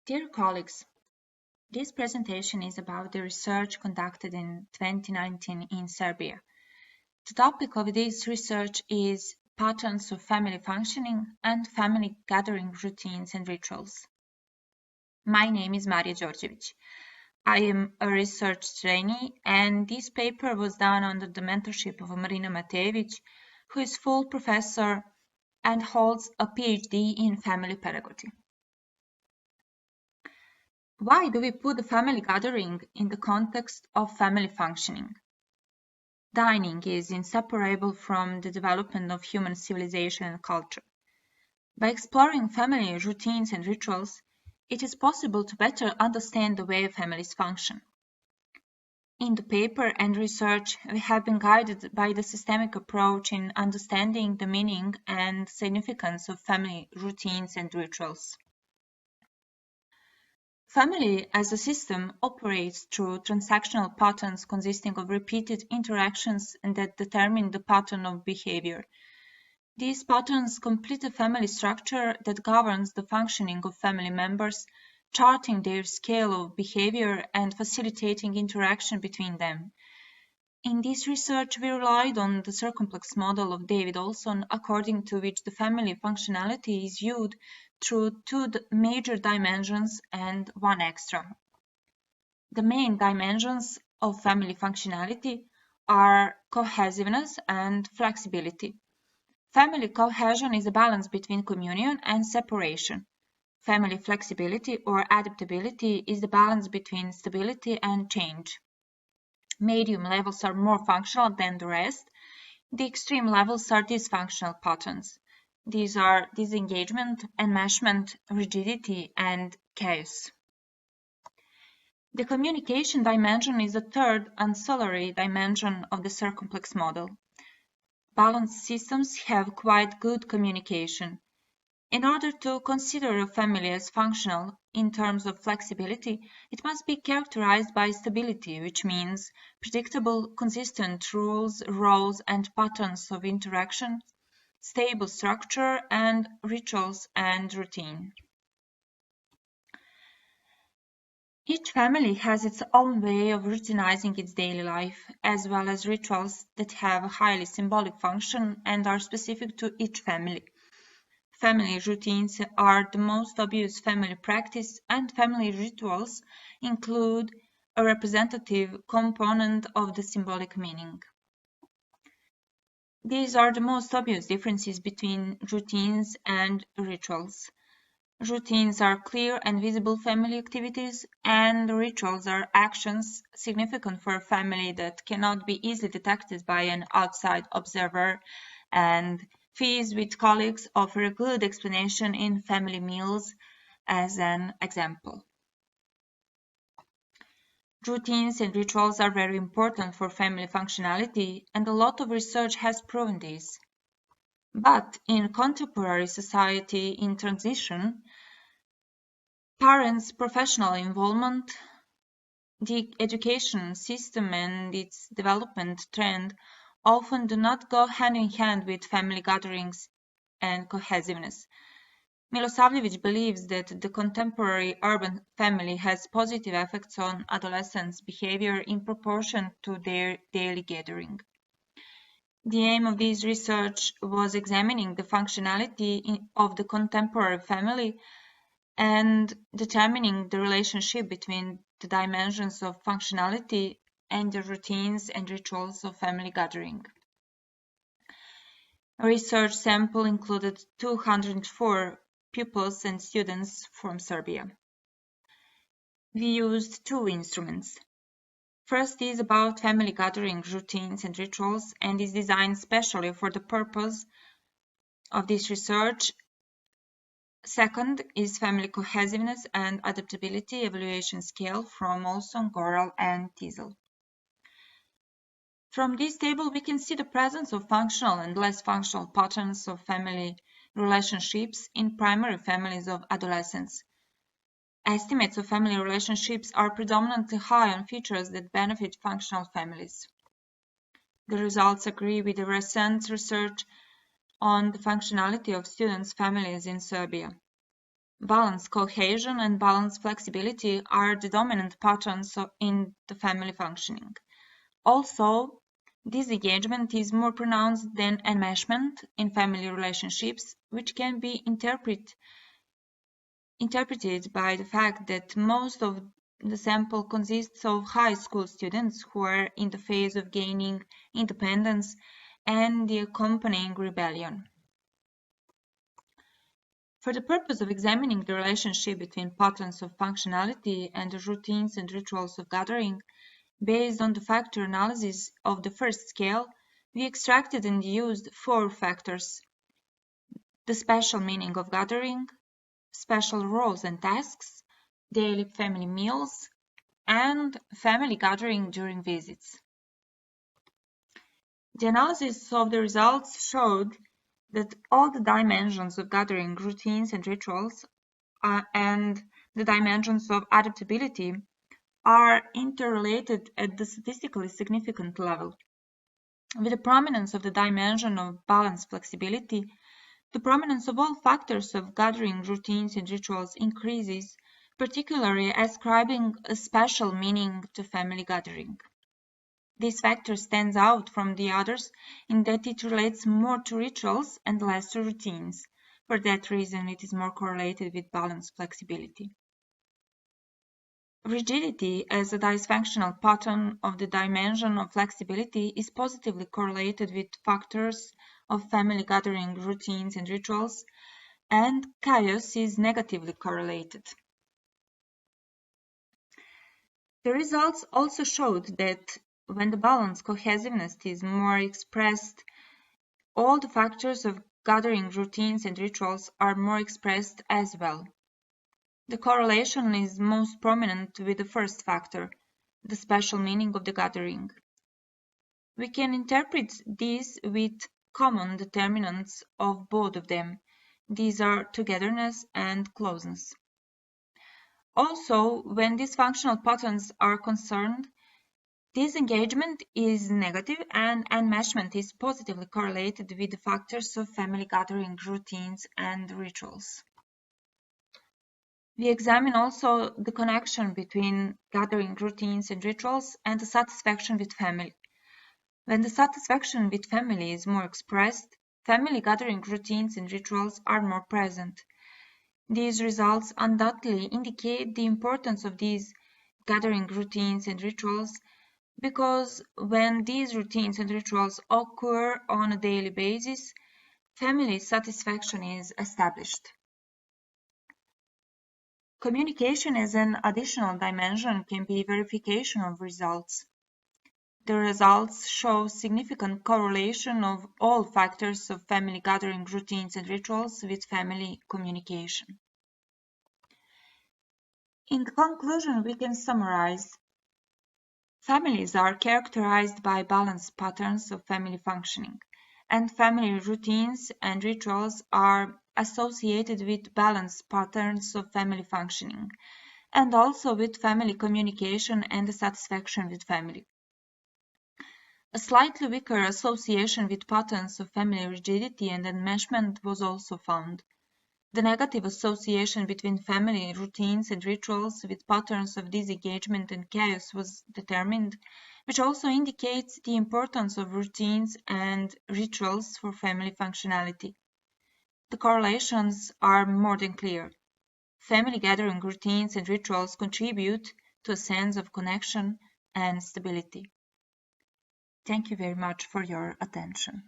Dear colleagues, this presentation is about the research conducted in 2019 in Serbia. The topic of this research is patterns of family functioning and family gathering routines and rituals. My name is Marija. I am a research trainee, and this paper was done under the mentorship of Marija MATEJEVIC, who is full professor and holds a PhD in family pedagogy. Why do we put the family gathering in the context of family functioning? Dining is inseparable from the development of human civilization and culture. By exploring family routines and rituals, it is possible to better understand the way families function. In the paper and research, we have been guided by the systemic approach in understanding the meaning and significance of family routines and rituals. Family as a system operates through transactional patterns consisting of repeated interactions and that determine the pattern of behavior. These patterns complete a family structure that governs the functioning of family members, charting their scale of behavior and facilitating interaction between them. In this research, we relied on the circumplex model of David Olson, according to which the family functionality is viewed through two major dimensions and one extra. The main dimensions of family functionality are cohesiveness and flexibility. Family cohesion is a balance between communion and separation. Family flexibility or adaptability is the balance between stability and change. Medium levels are more functional than the rest. The extreme levels are dysfunctional patterns. These are disengagement, enmeshment, rigidity, and chaos. The communication dimension is the third ancillary dimension of the circumplex model. Balanced systems have quite good communication. In order to consider a family as functional in terms of flexibility, it must be characterized by stability, which means predictable, consistent rules, roles, and patterns of interaction, stable structure, and rituals and routine. Each family has its own way of routinizing its daily life, as well as rituals that have a highly symbolic function and are specific to each family. Family routines are the most obvious family practice, and family rituals include a representative component of the symbolic meaning. These are the most obvious differences between routines and rituals. Routines are clear and visible family activities, and rituals are actions significant for a family that cannot be easily detected by an outside observer, and feasts with colleagues offer a good explanation in family meals as an example. Routines and rituals are very important for family functionality, and a lot of research has proven this. But in contemporary society in transition, parents' professional involvement, the education system and its development trend often do not go hand in hand with family gatherings and cohesiveness. Milosavljevic believes that the contemporary urban family has positive effects on adolescents' behavior in proportion to their daily gathering. The aim of this research was examining the functionality of the contemporary family and determining the relationship between the dimensions of functionality and the routines and rituals of family gathering. A research sample included 204 pupils and students from Serbia. We used two instruments. First is about family gathering routines and rituals and is designed specially for the purpose of this research. Second is family cohesiveness and adaptability evaluation scale from Olson, Goral, and Teasel. From this table, we can see the presence of functional and less functional patterns of family relationships in primary families of adolescents. Estimates of family relationships are predominantly high on features that benefit functional families. The results agree with the recent research on the functionality of students' families in Serbia. balance cohesion and balance flexibility are the dominant patterns in the family functioning. Also, disengagement is more pronounced than enmeshment in family relationships, which can be interpreted by the fact that most of the sample consists of high school students who are in the phase of gaining independence and the accompanying rebellion. For the purpose of examining the relationship between patterns of functionality and the routines and rituals of gathering, based on the factor analysis of the first scale, we extracted and used 4 factors: the special meaning of gathering, special roles and tasks, daily family meals, and family gathering during visits. The analysis of the results showed that all the dimensions of gathering routines and rituals and the dimensions of adaptability are interrelated at the statistically significant level. With the prominence of the dimension of balance flexibility, the prominence of all factors of gathering routines and rituals increases, particularly ascribing a special meaning to family gathering. This factor stands out from the others in that it relates more to rituals and less to routines. For that reason, it is more correlated with balance flexibility. Rigidity as a dysfunctional pattern of the dimension of flexibility is positively correlated with factors of family gathering routines and rituals, and chaos is negatively correlated. The results also showed that when the balance cohesiveness is more expressed, all the factors of gathering routines and rituals are more expressed as well. The correlation is most prominent with the first factor, the special meaning of the gathering. We can interpret this with common determinants of both of them. These are togetherness and closeness. Also, when these functional patterns are concerned, disengagement is negative and enmeshment is positively correlated with the factors of family gathering routines and rituals. We examine also the connection between gathering routines and rituals and the satisfaction with family. When the satisfaction with family is more expressed, family gathering routines and rituals are more present. These results undoubtedly indicate the importance of these gathering routines and rituals, because when these routines and rituals occur on a daily basis, family satisfaction is established. Communication as an additional dimension can be verification of results. The results show significant correlation of all factors of family gathering routines and rituals with family communication. In conclusion, we can summarize. Families are characterized by balanced patterns of family functioning, and family routines and rituals are associated with balanced patterns of family functioning, and also with family communication and the satisfaction with family. A slightly weaker association with patterns of family rigidity and enmeshment was also found. The negative association between family routines and rituals with patterns of disengagement and chaos was determined, which also indicates the importance of routines and rituals for family functionality. The correlations are more than clear. Family gathering routines and rituals contribute to a sense of connection and stability. Thank you very much for your attention.